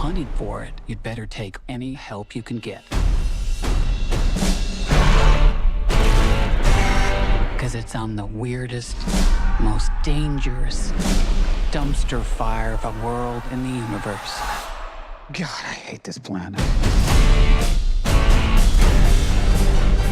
hunting for it, you'd better take any help you can get. Because it's on the weirdest, most dangerous dumpster fire of a world in the universe. God, I hate this planet.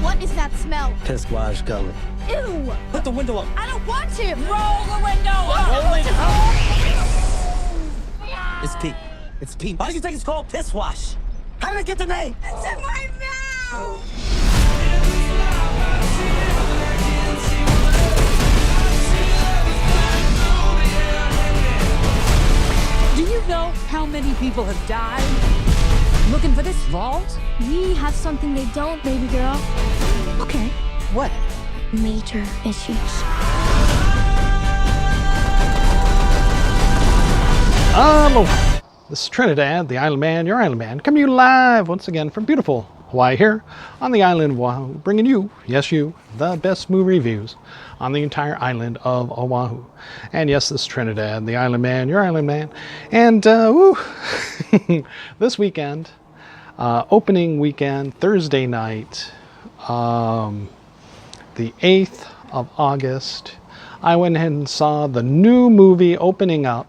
What is that smell? Piss wash gullet. Ew! Put the window up. I don't want to! Roll the window up! Roll it up! It's Pete. It's Pete. Why do you think it's called piss wash? How did I get the name? It's in my mouth! Do you know how many people have died looking for this vault? We have something they don't, baby girl. Okay. What? Major issues. Aloha! This is Trinidad the Islandman, your Islandman, coming to you live once again from beautiful Hawaii here on the island of Oahu, bringing you, yes you, the best movie reviews on the entire island of Oahu. And yes, this is Trinidad the Islandman, your Islandman, and this weekend, opening weekend, Thursday night, the 8th of August, I went ahead and saw the new movie opening up,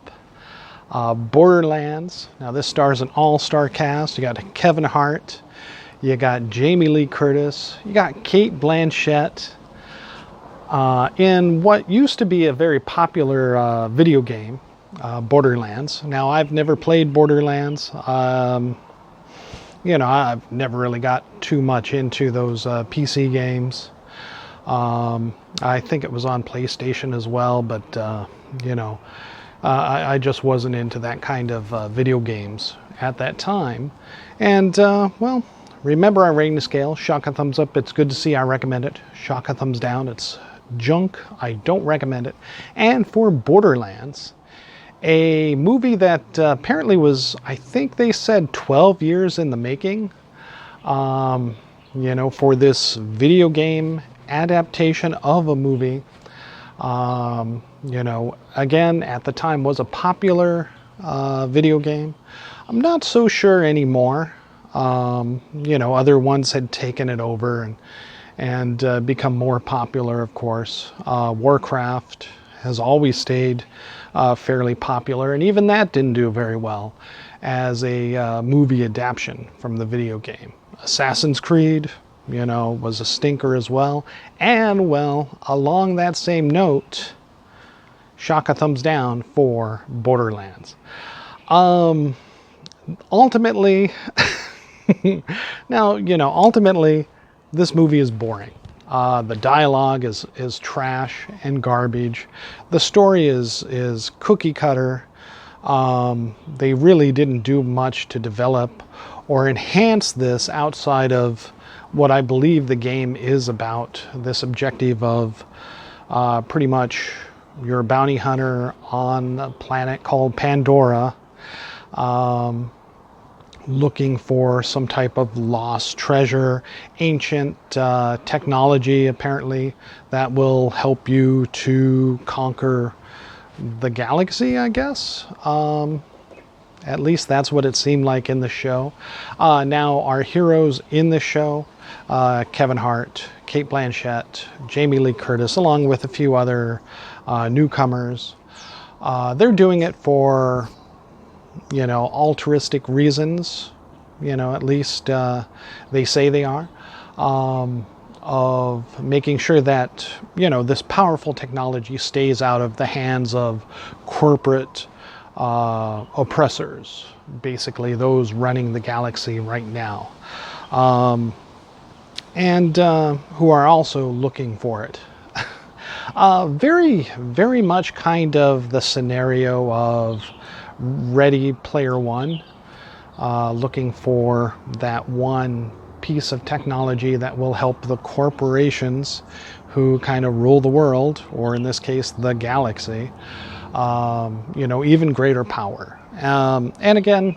Borderlands. Now this stars an all-star cast. You got Kevin Hart, you got Jamie Lee Curtis, you got Kate Blanchett, in what used to be a very popular video game, Borderlands. Now I've never played Borderlands. You know, I've never really got too much into those PC games. I think it was on PlayStation as well, but you know, I just wasn't into that kind of video games at that time. And well, remember our rating scale. Shock a thumbs up, it's good to see, I recommend it. Shock a thumbs down, it's junk, I don't recommend it. And for Borderlands, a movie that apparently was, I think they said 12 years in the making, you know, for this video game adaptation of a movie. You know, again, at the time was a popular video game. I'm not so sure anymore. You know, other ones had taken it over and become more popular, of course. Warcraft has always stayed fairly popular, and even that didn't do very well as a movie adaptation from the video game. Assassin's Creed, you know, was a stinker as well. And, well, along that same note, shock a thumbs down for Borderlands. Ultimately, now, you know, ultimately, this movie is boring. The dialogue is trash and garbage. The story is cookie cutter. They really didn't do much to develop or enhance this outside of what I believe the game is about. This objective of pretty much you're a bounty hunter on a planet called Pandora, looking for some type of lost treasure, ancient technology apparently that will help you to conquer the galaxy, I guess. At least that's what it seemed like in the show. Now our heroes in the show, Kevin Hart, Kate Blanchett, Jamie Lee Curtis, along with a few other newcomers. They're doing it for, you know, altruistic reasons, you know, at least they say they are, of making sure that, you know, this powerful technology stays out of the hands of corporate oppressors, basically those running the galaxy right now, and who are also looking for it. Very much kind of the scenario of Ready Player One, looking for that one piece of technology that will help the corporations who kind of rule the world, or in this case, the galaxy, you know, even greater power. And again,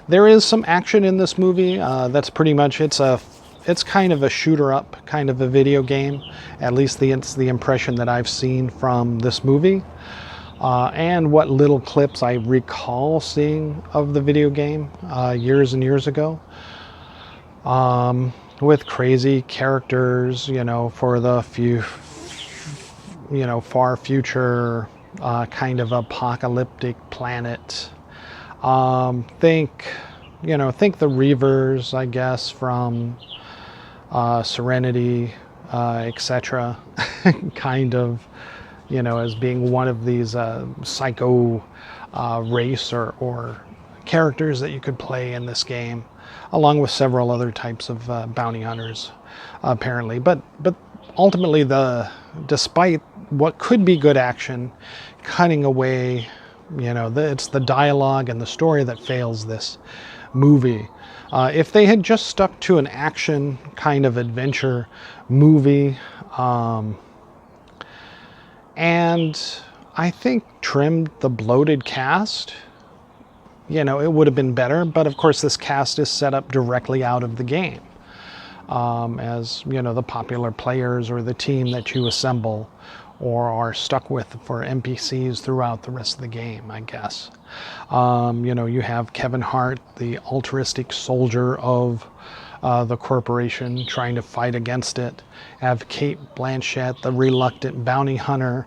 there is some action in this movie. That's pretty much, it's kind of a shooter up kind of a video game. At least it's the impression that I've seen from this movie. and what little clips I recall seeing of the video game years and years ago, with crazy characters, for the far future kind of apocalyptic planet. Think the Reavers, I guess, from Serenity, etc. kind of, as being one of these psycho race or characters that you could play in this game, along with several other types of bounty hunters, apparently. But ultimately, despite what could be good action, cutting away, it's the dialogue and the story that fails this movie. If they had just stuck to an action kind of adventure movie, and I think trimmed the bloated cast, it would have been better. But of course, this cast is set up directly out of the game, as the popular players or the team that you assemble or are stuck with for NPCs throughout the rest of the game, I guess. You have Kevin Hart, the altruistic soldier of the corporation, trying to fight against it. Have Kate Blanchett, the reluctant bounty hunter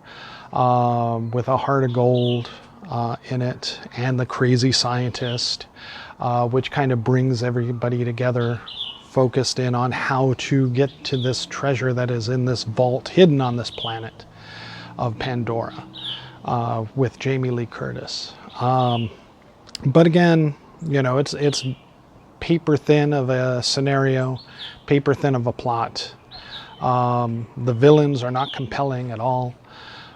with a heart of gold in it, and the crazy scientist, which kind of brings everybody together, focused in on how to get to this treasure that is in this vault hidden on this planet of Pandora, with Jamie Lee Curtis. But again, it's paper thin of a scenario, paper thin of a plot. The villains are not compelling at all.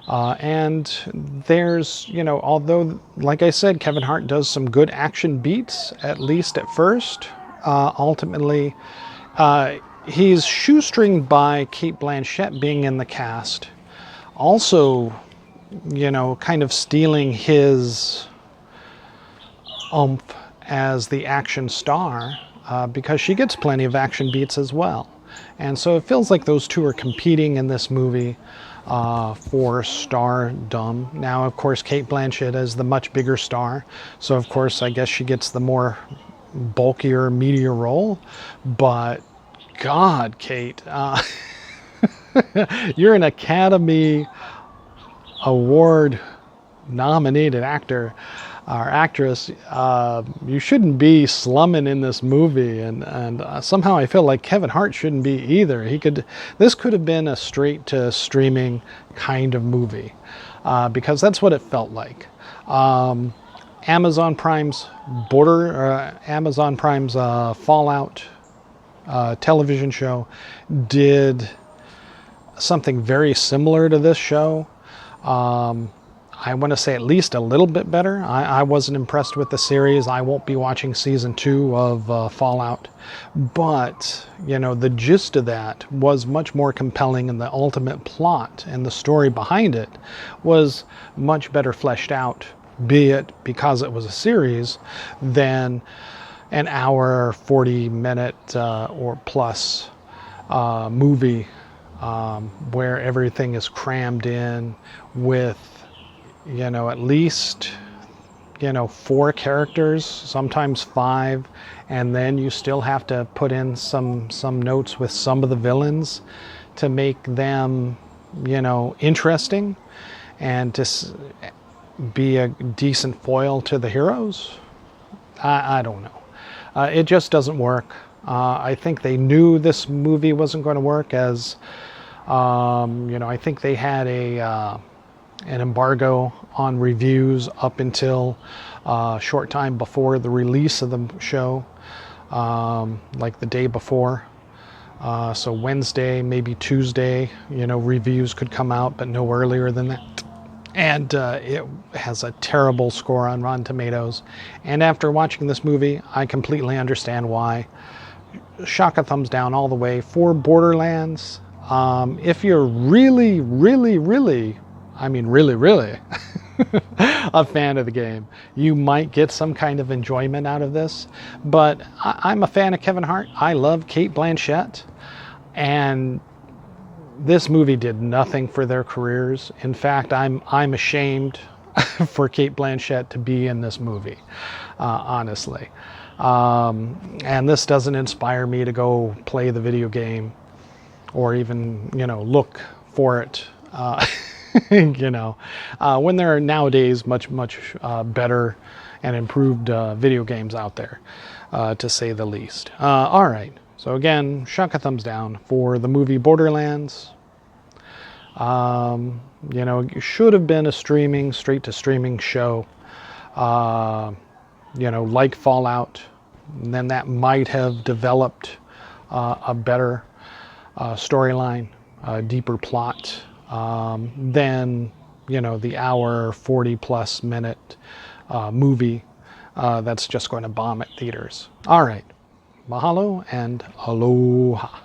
And there's, although, like I said, Kevin Hart does some good action beats, at least at first, ultimately, he's shoestringed by Kate Blanchett being in the cast. Also, kind of stealing his oomph as the action star, because she gets plenty of action beats as well. And so it feels like those two are competing in this movie for stardom. Now, of course, Kate Blanchett is the much bigger star, so of course I guess she gets the more bulkier, meatier role. But God, Kate, you're an Academy Award nominated actor or actress. You shouldn't be slumming in this movie, and somehow I feel like Kevin Hart shouldn't be either. This could have been a straight to streaming kind of movie, because that's what it felt like. Amazon Prime's Fallout television show did something very similar to this show. I want to say at least a little bit better. I wasn't impressed with the series. I won't be watching season 2 of Fallout. But, the gist of that was much more compelling, and the ultimate plot and the story behind it was much better fleshed out, be it because it was a series, than an hour, 40-minute or plus movie where everything is crammed in with, at least, 4 characters, sometimes 5, and then you still have to put in some notes with some of the villains to make them, interesting and to be a decent foil to the heroes. I don't know. It just doesn't work. I think they knew this movie wasn't going to work, as I think they had an embargo on reviews up until a short time before the release of the show, like the day before. So Wednesday, maybe Tuesday, reviews could come out, but no earlier than that. And it has a terrible score on Rotten Tomatoes. And after watching this movie, I completely understand why. Shock a thumbs down all the way for Borderlands. If you're really, really, really, I mean really, really a fan of the game, you might get some kind of enjoyment out of this. But I'm a fan of Kevin Hart. I love Kate Blanchett. And this movie did nothing for their careers. In fact, I'm ashamed for Cate Blanchett to be in this movie, honestly. And this doesn't inspire me to go play the video game or even, look for it, when there are nowadays much better and improved video games out there, to say the least. All right, so again, chuck a thumbs down for the movie Borderlands. It should have been a straight to streaming show, like Fallout. And then that might have developed a better storyline, a deeper plot than, the hour 40+ minute movie that's just going to bomb at theaters. All right, mahalo and aloha.